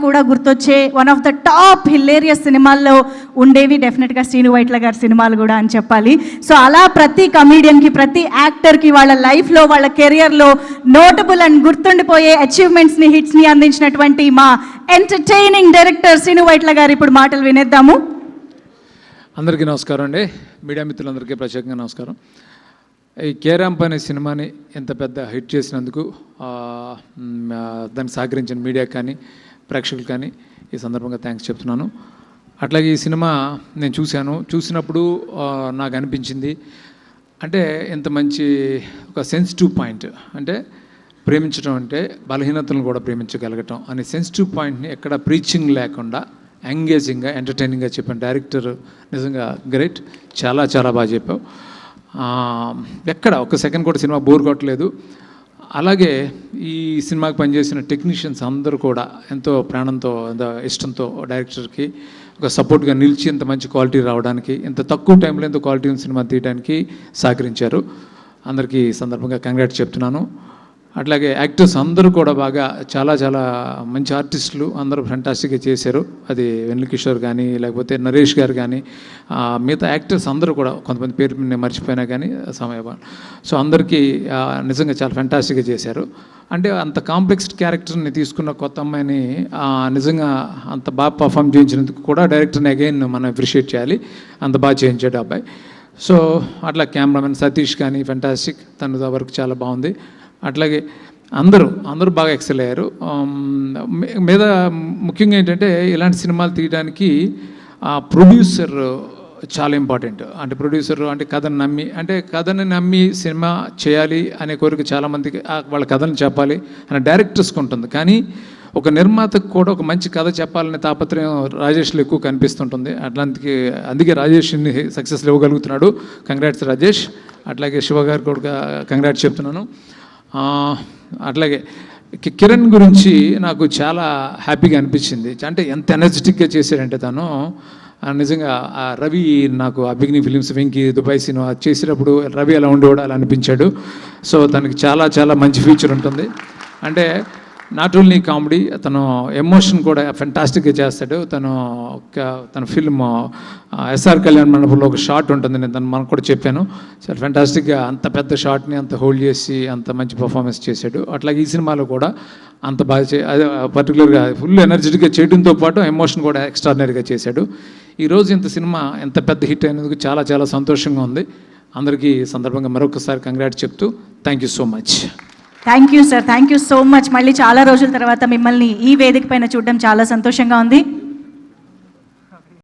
కూడా గుర్తొచ్చే one of the top hilarious సినిమాల్లో ఉండేవి డెఫినెట్గా శ్రీను వైట్ల గారి సినిమాలు కూడా అని చెప్పాలి. సో అలా ప్రతి కమీడియన్కి, ప్రతి యాక్టర్కి వాళ్ళ లైఫ్లో, వాళ్ళ కెరియర్లో నోటబుల్ అండ్ గుర్తుండిపోయే అచీవ్మెంట్స్ని, హిట్స్ని అందించినటువంటి మా ఎంటర్టైనింగ్ డైరెక్టర్ శ్రీను వైట్ల గారు ఇప్పుడు మాటలు వినేద్దాము. అందరికీ నమస్కారం అండి. మీడియా మిత్రులందరికీ ప్రత్యేకంగా నమస్కారం. ఈ కేరాంప్ అనే సినిమాని ఎంత పెద్ద హిట్ చేసినందుకు దానికి సహకరించిన మీడియాకి కానీ, ప్రేక్షకులు కానీ ఈ సందర్భంగా థ్యాంక్స్ చెప్తున్నాను. అట్లాగే ఈ సినిమా నేను చూసినప్పుడు నాకు అనిపించింది అంటే ఎంత మంచి ఒక సెన్సిటివ్ పాయింట్, అంటే ప్రేమించడం అంటే బలహీనతలను కూడా ప్రేమించగలగటం అనే సెన్సిటివ్ పాయింట్ని ఎక్కడ ప్రీచింగ్ లేకుండా ఎంగేజింగ్గా, ఎంటర్టైనింగ్గా చెప్పాను. డైరెక్టర్ నిజంగా గ్రేట్, చాలా చాలా బాగా చెప్పావు. ఎక్కడ ఒక సెకండ్ కూడా సినిమా బోర్ కొట్టలేదు. అలాగే ఈ సినిమాకి పనిచేసిన టెక్నీషియన్స్ అందరూ కూడా ఎంతో ప్రాణంతో, ఇష్టంతో డైరెక్టర్కి ఒక సపోర్ట్గా నిలిచి ఇంత మంచి క్వాలిటీ రావడానికి, ఇంత తక్కువ టైంలో ఇంత క్వాలిటీ సినిమా తీయడానికి సహకరించారు. అందరికీ సందర్భంగా కంగ్రాట్స్ చెప్తున్నాను. అట్లాగే యాక్టర్స్ అందరూ కూడా బాగా చాలా చాలా మంచి ఆర్టిస్టులు అందరూ ఫెంటాస్టిక్గా చేశారు. అది వెన్నెల కిషోర్ కానీ, లేకపోతే నరేష్ గారు కానీ, మిగతా యాక్టర్స్ అందరూ కూడా, కొంతమంది పేరు నేను మర్చిపోయినా కానీ సమయభావం. సో అందరికీ నిజంగా చాలా ఫెంటాస్టిక్గా చేశారు. అంటే అంత కాంప్లెక్స్ క్యారెక్టర్ని తీసుకున్న కొత్త అమ్మాయిని నిజంగా అంత బాగా పర్ఫామ్ చేయించినందుకు కూడా డైరెక్టర్ని అగైన్ మనం అప్రిషియేట్ చేయాలి. అంత బాగా చేయించాడు అబ్బాయి. సో అట్లా కెమెరామెన్ సతీష్ కానీ ఫెంటాస్టిక్, తన వర్క్ చాలా బాగుంది. అట్లాగే అందరూ బాగా ఎక్సెల్ అయ్యారు. మీద ముఖ్యంగా ఏంటంటే ఇలాంటి సినిమాలు తీయడానికి ప్రొడ్యూసర్ చాలా ఇంపార్టెంట్. అంటే ప్రొడ్యూసర్ అంటే కథను నమ్మి సినిమా చేయాలి అనే కోరిక చాలామందికి, వాళ్ళ కథను చెప్పాలి అనే డైరెక్టర్స్కి ఉంటుంది. కానీ ఒక నిర్మాతకు కూడా ఒక మంచి కథ చెప్పాలనే తాపత్రయం రాజేష్లో ఎక్కువ కనిపిస్తుంటుంది. అందుకే రాజేష్ ఇన్ని సక్సెస్లు ఇవ్వగలుగుతున్నాడు. కంగ్రాట్స్ రాజేష్. అట్లాగే శివ గారు కూడా కంగ్రాట్స్ చెప్తున్నాను. అట్లాగే కిరణ్ గురించి నాకు చాలా హ్యాపీగా అనిపించింది. అంటే ఎంత ఎనర్జెటిక్గా చేశాడంటే తను నిజంగా రవి, నాకు beginning films, Venky, Dubai cinema చేసినప్పుడు రవి అలా ఉండేవాడు, అలా అనిపించాడు. సో తనకి చాలా చాలా మంచి ఫ్యూచర్ ఉంటుంది. అంటే నాట్ ఓన్లీ కామెడీ, తను ఎమోషన్ కూడా ఫెంటాస్టిక్గా చేస్తాడు. తన ఫిల్మ్ ఎస్ఆర్ కళ్యాణ్ మండపంలో ఒక షాట్ ఉంటుంది, నేను మనకు కూడా చెప్పాను. చాలా ఫెంటాస్టిక్గా అంత పెద్ద షాట్ని అంత హోల్డ్ చేసి అంత మంచి పర్ఫార్మెన్స్ చేశాడు. అట్లాగే ఈ సినిమాలో కూడా అంత బాగా అదే పర్టికులర్గా ఫుల్ ఎనర్జెటిక్గా చేయడంతో పాటు ఎమోషన్ కూడా ఎక్స్ట్రాడినరీగా చేశాడు. ఈరోజు ఇంత సినిమా ఎంత పెద్ద హిట్ అయినందుకు చాలా చాలా సంతోషంగా ఉంది. అందరికీ సందర్భంగా మరొకసారి కంగ్రాట్స్ చెప్తూ thank you so much. Thank you sir, thank you so much. మళ్ళీ చాలా రోజుల తర్వాత మిమ్మల్ని ఈ వేదిక పైన చూడడం చాలా సంతోషంగా ఉంది.